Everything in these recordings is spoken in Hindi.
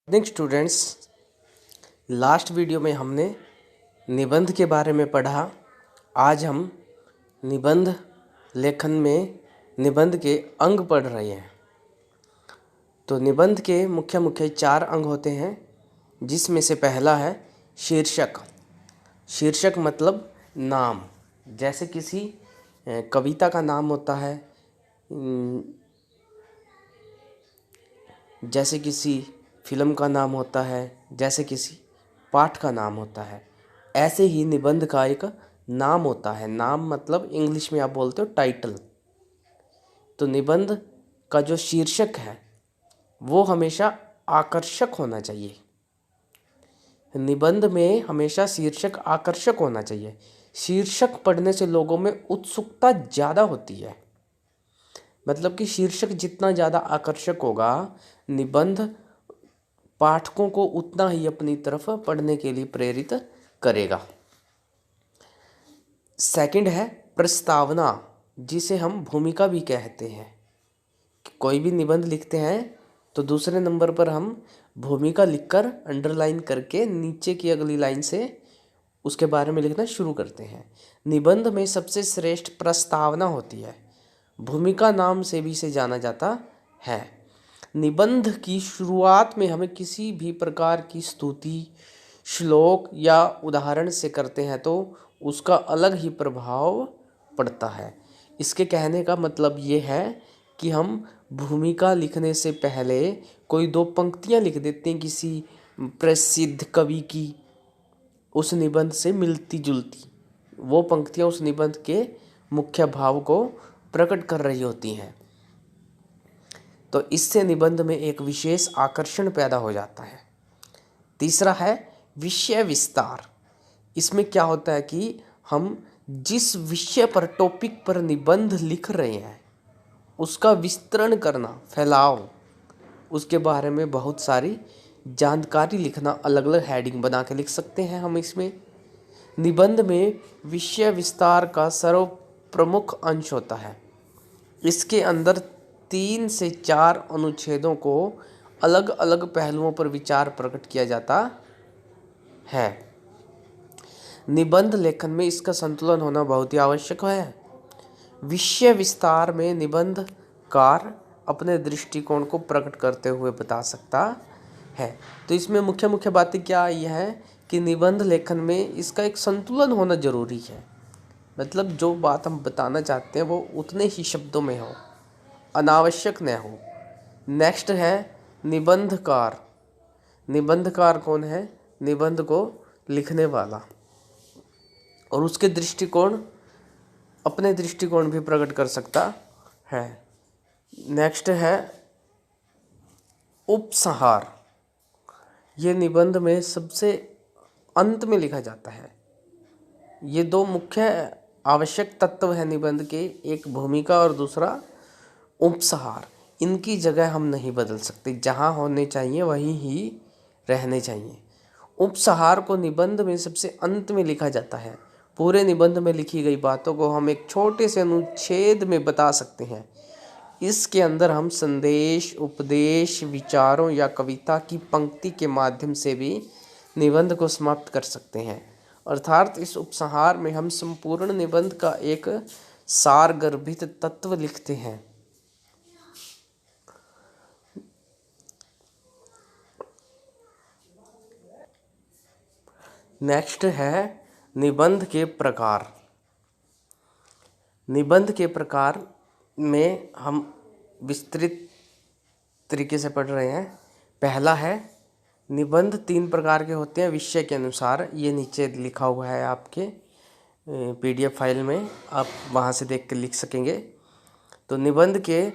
नेक्स्ट स्टूडेंट्स, लास्ट वीडियो में हमने निबंध के बारे में पढ़ा। आज हम निबंध लेखन में निबंध के अंग पढ़ रहे हैं। तो निबंध के मुख्य मुख्य 4 अंग होते हैं, जिसमें से पहला है शीर्षक। शीर्षक मतलब नाम। जैसे किसी कविता का नाम होता है, जैसे किसी फिल्म का नाम होता है, जैसे किसी पाठ का नाम होता है, ऐसे ही निबंध का एक नाम होता है। नाम मतलब इंग्लिश में आप बोलते हो टाइटल। तो निबंध का जो शीर्षक है वो हमेशा आकर्षक होना चाहिए। निबंध में हमेशा शीर्षक आकर्षक होना चाहिए। शीर्षक पढ़ने से लोगों में उत्सुकता ज़्यादा होती है। मतलब कि शीर्षक जितना ज़्यादा आकर्षक होगा, निबंध पाठकों को उतना ही अपनी तरफ पढ़ने के लिए प्रेरित करेगा। सेकंड है प्रस्तावना, जिसे हम भूमिका भी कहते हैं। कोई भी निबंध लिखते हैं तो दूसरे नंबर पर हम भूमिका लिखकर अंडरलाइन करके नीचे की अगली लाइन से उसके बारे में लिखना शुरू करते हैं। निबंध में सबसे श्रेष्ठ प्रस्तावना होती है। भूमिका नाम से भी इसे जाना जाता है। निबंध की शुरुआत में हमें किसी भी प्रकार की स्तुति, श्लोक या उदाहरण से करते हैं तो उसका अलग ही प्रभाव पड़ता है। इसके कहने का मतलब ये है कि हम भूमिका लिखने से पहले कोई 2 पंक्तियां लिख देते हैं किसी प्रसिद्ध कवि की, उस निबंध से मिलती जुलती। वो पंक्तियां उस निबंध के मुख्य भाव को प्रकट कर रही होती हैं। तो इससे निबंध में एक विशेष आकर्षण पैदा हो जाता है। तीसरा है विषय विस्तार। इसमें क्या होता है कि हम जिस विषय पर, टॉपिक पर निबंध लिख रहे हैं उसका विस्तरण करना, फैलाव, उसके बारे में बहुत सारी जानकारी लिखना। अलग अलग हेडिंग बना के लिख सकते हैं हम इसमें। निबंध में विषय विस्तार का सर्व प्रमुख अंश होता है। इसके अंदर 3 से 4 अनुच्छेदों को अलग अलग पहलुओं पर विचार प्रकट किया जाता है। निबंध लेखन में इसका संतुलन होना बहुत ही आवश्यक है। विषय विस्तार में निबंधकार अपने दृष्टिकोण को प्रकट करते हुए बता सकता है। तो इसमें मुख्य मुख्य बातें क्या आई है कि निबंध लेखन में इसका एक संतुलन होना जरूरी है। मतलब जो बात हम बताना चाहते हैं वो उतने ही शब्दों में हो, अनावश्यक न हो। नेक्स्ट है निबंधकार। निबंधकार कौन है? निबंध को लिखने वाला, और उसके दृष्टिकोण, अपने दृष्टिकोण भी प्रकट कर सकता है। नेक्स्ट है उपसंहार। ये निबंध में सबसे अंत में लिखा जाता है। ये 2 मुख्य आवश्यक तत्व हैं निबंध के, एक भूमिका और दूसरा उपसंहार। इनकी जगह हम नहीं बदल सकते, जहाँ होने चाहिए वहीं ही रहने चाहिए। उपसंहार को निबंध में सबसे अंत में लिखा जाता है। पूरे निबंध में लिखी गई बातों को हम एक छोटे से अनुच्छेद में बता सकते हैं। इसके अंदर हम संदेश, उपदेश, विचारों या कविता की पंक्ति के माध्यम से भी निबंध को समाप्त कर सकते हैं। अर्थात इस उपसंहार में हम संपूर्ण निबंध का एक सारगर्भित तत्व लिखते हैं। नेक्स्ट है निबंध के प्रकार। निबंध के प्रकार में हम विस्तृत तरीके से पढ़ रहे हैं। पहला है निबंध 3 प्रकार के होते हैं विषय के अनुसार। ये नीचे लिखा हुआ है आपके PDF फाइल में, आप वहाँ से देख कर लिख सकेंगे। तो निबंध के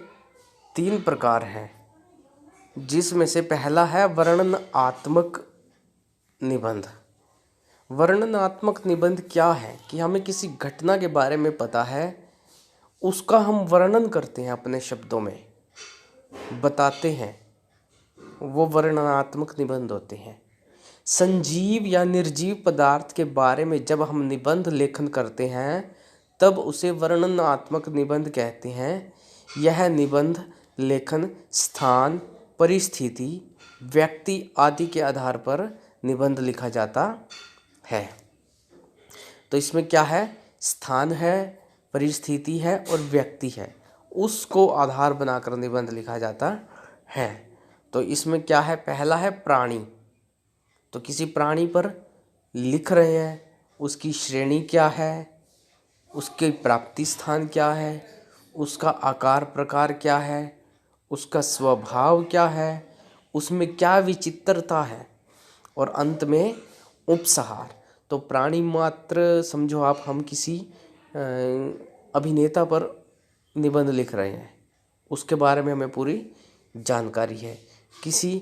3 प्रकार हैं, जिसमें से पहला है वर्णनात्मक निबंध। वर्णनात्मक निबंध क्या है कि हमें किसी घटना के बारे में पता है, उसका हम वर्णन करते हैं, अपने शब्दों में बताते हैं, वो वर्णनात्मक निबंध होते हैं। सजीव या निर्जीव पदार्थ के बारे में जब हम निबंध लेखन करते हैं तब उसे वर्णनात्मक निबंध कहते हैं। यह निबंध लेखन स्थान, परिस्थिति, व्यक्ति आदि के आधार पर निबंध लिखा जाता है। तो इसमें क्या है, स्थान है, परिस्थिति है और व्यक्ति है, उसको आधार बनाकर निबंध लिखा जाता है। तो इसमें क्या है, पहला है प्राणी। तो किसी प्राणी पर लिख रहे हैं, उसकी श्रेणी क्या है, उसके प्राप्ति स्थान क्या है, उसका आकार प्रकार क्या है, उसका स्वभाव क्या है, उसमें क्या विचित्रता है, और अंत में उपसहार। तो प्राणी मात्र समझो आप, हम किसी अभिनेता पर निबंध लिख रहे हैं, उसके बारे में हमें पूरी जानकारी है। किसी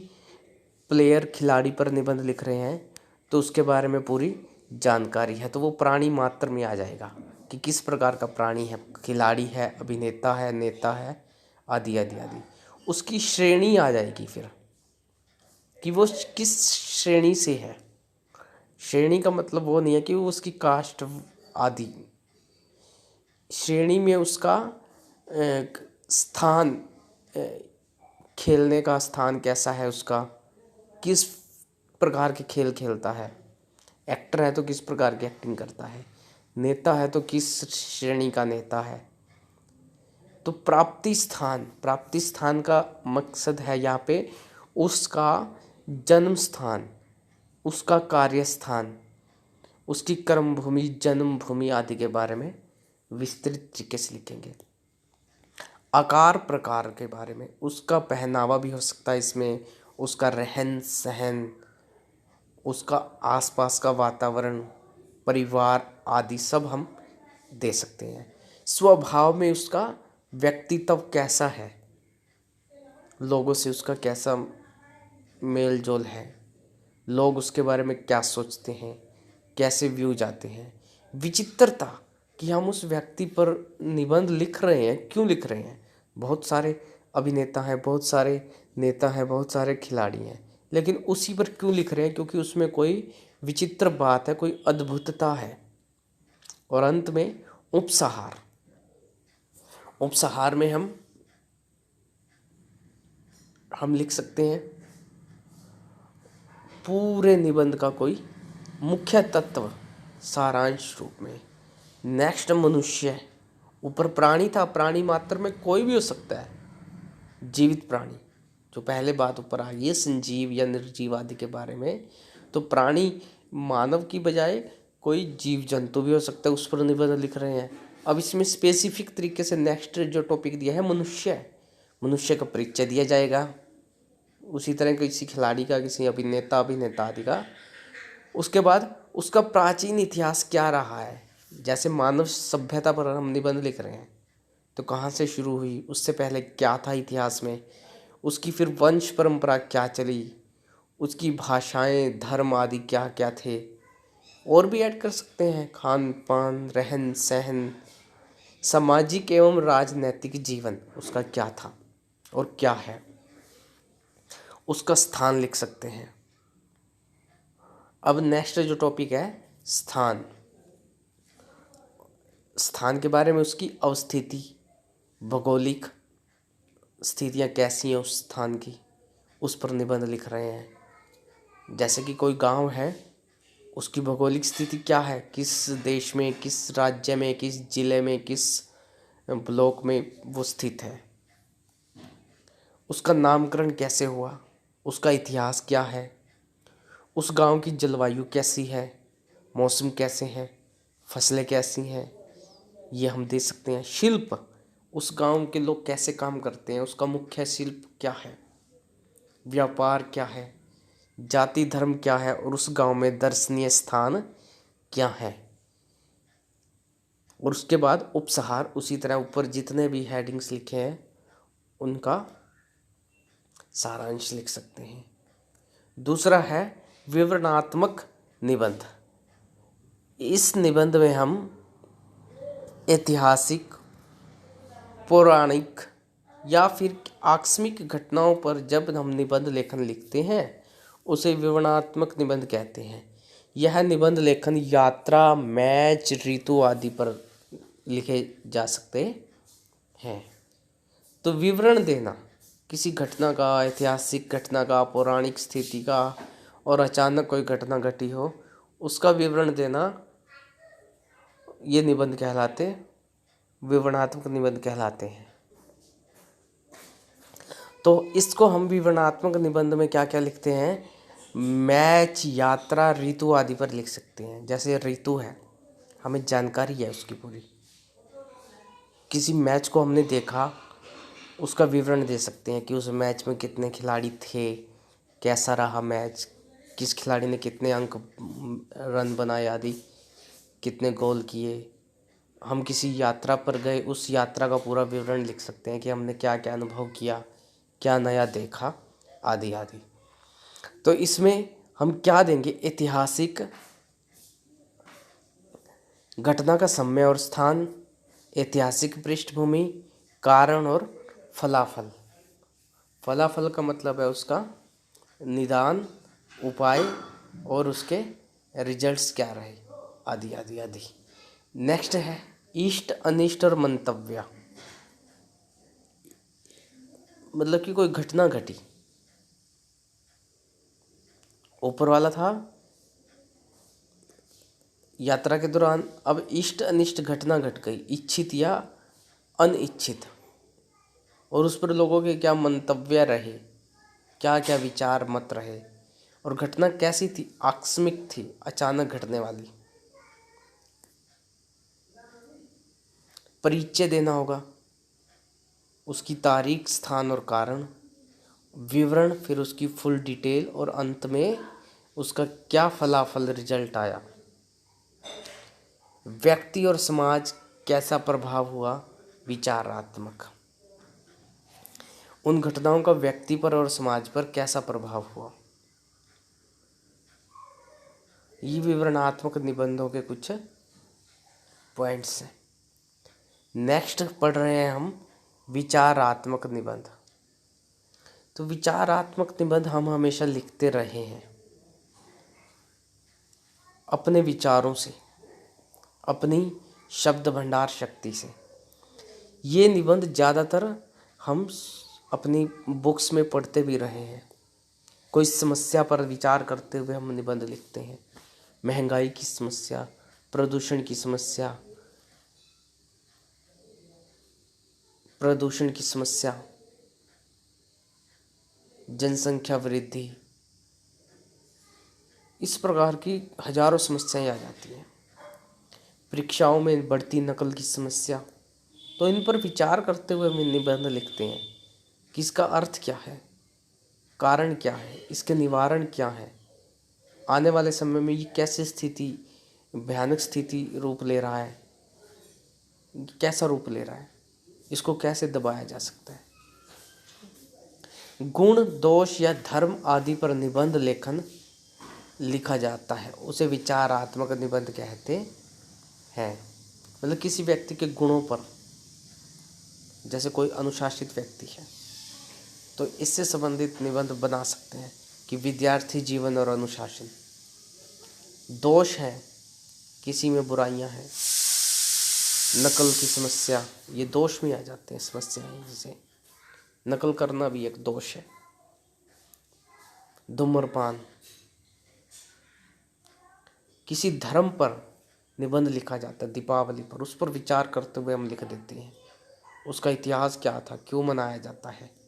प्लेयर खिलाड़ी पर निबंध लिख रहे हैं तो उसके बारे में पूरी जानकारी है, तो वो प्राणी मात्र में आ जाएगा कि किस प्रकार का प्राणी है, खिलाड़ी है, अभिनेता है, नेता है, आदि आदि आदि। उसकी श्रेणी आ जाएगी फिर कि वो किस श्रेणी से है। श्रेणी का मतलब वो नहीं है कि वो उसकी कास्ट आदि, श्रेणी में उसका स्थान, खेलने का स्थान कैसा है उसका, किस प्रकार के खेल खेलता है, एक्टर है तो किस प्रकार की एक्टिंग करता है, नेता है तो किस श्रेणी का नेता है। तो प्राप्ति स्थान, प्राप्ति स्थान का मकसद है यहाँ पे उसका जन्म स्थान, उसका कार्य स्थान, उसकी कर्म भूमि, जन्म भूमि आदि के बारे में विस्तृत तरीके से लिखेंगे। आकार प्रकार के बारे में, उसका पहनावा भी हो सकता है इसमें, उसका रहन सहन, उसका आसपास का वातावरण, परिवार आदि सब हम दे सकते हैं। स्वभाव में उसका व्यक्तित्व कैसा है, लोगों से उसका कैसा मेल जोल है, लोग उसके बारे में क्या सोचते हैं, कैसे व्यू जाते हैं। विचित्रता कि हम उस व्यक्ति पर निबंध लिख रहे हैं, क्यों लिख रहे हैं। बहुत सारे अभिनेता हैं, बहुत सारे नेता हैं, बहुत सारे खिलाड़ी हैं, लेकिन उसी पर क्यों लिख रहे हैं, क्योंकि उसमें कोई विचित्र बात है, कोई अद्भुतता है। और अंत में उपसहार, उपसहार में हम लिख सकते हैं पूरे निबंध का कोई मुख्य तत्व सारांश रूप में। नेक्स्ट मनुष्य, ऊपर प्राणी था, प्राणी मात्र में कोई भी हो सकता है, जीवित प्राणी, जो पहले बात ऊपर आ गई है संजीव या निर्जीव आदि के बारे में। तो प्राणी मानव की बजाय कोई जीव जंतु भी हो सकता है, उस पर निबंध लिख रहे हैं। अब इसमें स्पेसिफिक तरीके से नेक्स्ट जो टॉपिक दिया है मनुष्य, मनुष्य का परिचय दिया जाएगा, उसी तरह किसी खिलाड़ी का, किसी अभिनेता आदि का। उसके बाद उसका प्राचीन इतिहास क्या रहा है, जैसे मानव सभ्यता पर हम निबंध लिख रहे हैं तो कहाँ से शुरू हुई, उससे पहले क्या था इतिहास में, उसकी फिर वंश परंपरा क्या चली, उसकी भाषाएं, धर्म आदि क्या क्या थे। और भी ऐड कर सकते हैं, खान पान, रहन सहन, सामाजिक एवं राजनैतिक जीवन उसका क्या था और क्या है, उसका स्थान लिख सकते हैं। अब नेक्स्ट जो टॉपिक है स्थान, स्थान के बारे में उसकी अवस्थिति, भौगोलिक स्थितियाँ कैसी हैं उस स्थान की, उस पर निबंध लिख रहे हैं। जैसे कि कोई गांव है, उसकी भौगोलिक स्थिति क्या है, किस देश में, किस राज्य में, किस जिले में, किस ब्लॉक में वो स्थित है, उसका नामकरण कैसे हुआ, उसका इतिहास क्या है, उस गांव की जलवायु कैसी है, मौसम कैसे हैं, फसलें कैसी हैं, ये हम दे सकते हैं। शिल्प, उस गांव के लोग कैसे काम करते हैं, उसका मुख्य शिल्प क्या है, व्यापार क्या है, जाति धर्म क्या है, और उस गांव में दर्शनीय स्थान क्या है। और उसके बाद उपसहार, उसी तरह ऊपर जितने भी हेडिंग्स लिखे हैं उनका सारांश लिख सकते हैं। दूसरा है विवरणात्मक निबंध। इस निबंध में हम ऐतिहासिक, पौराणिक या फिर आकस्मिक घटनाओं पर जब हम निबंध लेखन लिखते हैं उसे विवरणात्मक निबंध कहते हैं। यह निबंध लेखन यात्रा, मैच, ऋतु आदि पर लिखे जा सकते हैं। तो विवरण देना किसी घटना का, ऐतिहासिक घटना का, पौराणिक स्थिति का और अचानक कोई घटना घटी हो उसका विवरण देना, ये निबंध कहलाते, विवरणात्मक निबंध कहलाते हैं। तो इसको हम विवरणात्मक निबंध में क्या क्या लिखते हैं? मैच, यात्रा, ऋतु आदि पर लिख सकते हैं। जैसे ऋतु है, हमें जानकारी है उसकी पूरी, किसी मैच को हमने देखा, उसका विवरण दे सकते हैं कि उस मैच में कितने खिलाड़ी थे, कैसा रहा मैच, किस खिलाड़ी ने कितने अंक, रन बनाए आदि, कितने गोल किए। हम किसी यात्रा पर गए, उस यात्रा का पूरा विवरण लिख सकते हैं कि हमने क्या क्या अनुभव किया, क्या नया देखा आदि आदि। तो इसमें हम क्या देंगे? ऐतिहासिक घटना का समय और स्थान, ऐतिहासिक पृष्ठभूमि, कारण और फलाफल। फलाफल का मतलब है उसका निदान, उपाय और उसके रिजल्ट्स क्या रहे आदि आदि आदि। नेक्स्ट है इष्ट, अनिष्ट और मंतव्य। मतलब कि कोई घटना घटी, ऊपर वाला था यात्रा के दौरान, अब इष्ट अनिष्ट घटना घट गई, इच्छित या अनिच्छित, और उस पर लोगों के क्या मंतव्य रहे, क्या क्या विचार मत रहे, और घटना कैसी थी? आकस्मिक थी, अचानक घटने वाली। परिचय देना होगा, उसकी तारीख, स्थान और कारण, विवरण, फिर उसकी फुल डिटेल, और अंत में उसका क्या फलाफल रिजल्ट आया, व्यक्ति और समाज कैसा प्रभाव हुआ, विचारात्मक, उन घटनाओं का व्यक्ति पर और समाज पर कैसा प्रभाव हुआ। ये विवरणात्मक निबंधों के कुछ पॉइंट्स हैं। नेक्स्ट पढ़ रहे हैं हम विचारात्मक निबंध। तो विचारात्मक निबंध हम हमेशा लिखते रहे हैं अपने विचारों से, अपनी शब्द भंडार शक्ति से। ये निबंध ज़्यादातर हम अपनी बुक्स में पढ़ते भी रहे हैं। कोई समस्या पर विचार करते हुए हम निबंध लिखते हैं। महंगाई की समस्या, प्रदूषण की समस्या, जनसंख्या वृद्धि, इस प्रकार की हजारों समस्याएं आ जाती हैं। परीक्षाओं में बढ़ती नकल की समस्या। तो इन पर विचार करते हुए हम निबंध लिखते हैं कि इसका अर्थ क्या है, कारण क्या है, इसके निवारण क्या है, आने वाले समय में ये कैसी स्थिति, भयानक स्थिति रूप ले रहा है, कैसा रूप ले रहा है, इसको कैसे दबाया जा सकता है। गुण, दोष या धर्म आदि पर निबंध लेखन लिखा जाता है, उसे विचारात्मक निबंध कहते हैं। मतलब किसी व्यक्ति के गुणों पर, जैसे कोई अनुशासित व्यक्ति है तो इससे संबंधित निबंध बना सकते हैं कि विद्यार्थी जीवन और अनुशासन। दोष है, किसी में बुराइयां हैं, नकल की समस्या, ये दोष में आ जाते हैं, समस्या है, जैसे नकल करना भी एक दोष है। धूम्रपान। किसी धर्म पर निबंध लिखा जाता है, दीपावली पर, उस पर विचार करते हुए हम लिख देते हैं उसका इतिहास क्या था, क्यों मनाया जाता है,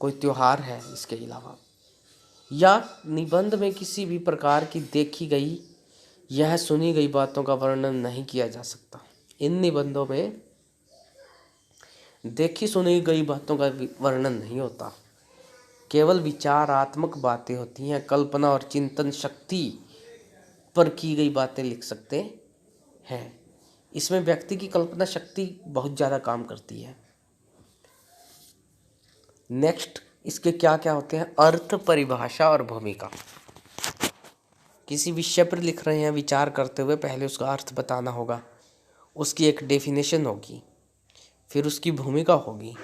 कोई त्योहार है इसके अलावा। या निबंध में किसी भी प्रकार की देखी गई यह सुनी गई बातों का वर्णन नहीं किया जा सकता। इन निबंधों में देखी सुनी गई बातों का वर्णन नहीं होता, केवल विचारात्मक बातें होती हैं। कल्पना और चिंतन शक्ति पर की गई बातें लिख सकते हैं। इसमें व्यक्ति की कल्पना शक्ति बहुत ज़्यादा काम करती है। नेक्स्ट, इसके क्या क्या होते हैं? अर्थ, परिभाषा और भूमिका। किसी विषय पर लिख रहे हैं विचार करते हुए, पहले उसका अर्थ बताना होगा, उसकी एक डेफिनेशन होगी, फिर उसकी भूमिका होगी,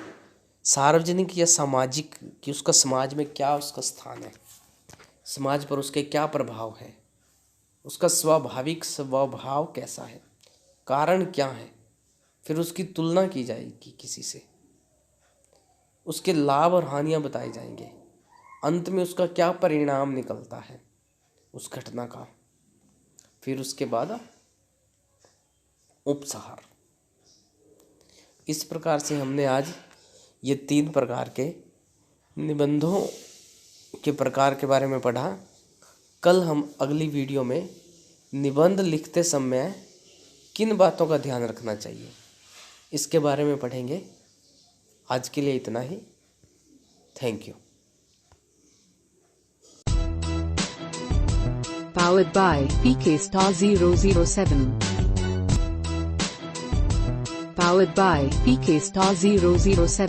सार्वजनिक या सामाजिक, कि उसका समाज में क्या उसका स्थान है, समाज पर उसके क्या प्रभाव है, उसका स्वाभाविक स्वभाव कैसा है, कारण क्या है, फिर उसकी तुलना की जाएगी किसी से। उसके लाभ और हानियां बताए जाएंगे, अंत में उसका क्या परिणाम निकलता है उस घटना का। फिर उसके बाद उपसंहार। इस प्रकार से हमने आज ये 3 प्रकार के निबंधों के प्रकार के बारे में पढ़ा। कल हम अगली वीडियो में निबंध लिखते समय किन बातों का ध्यान रखना चाहिए इसके बारे में पढ़ेंगे। आज के लिए इतना ही। Thank you. Powered by PK Star 007. Powered by PK Star 007.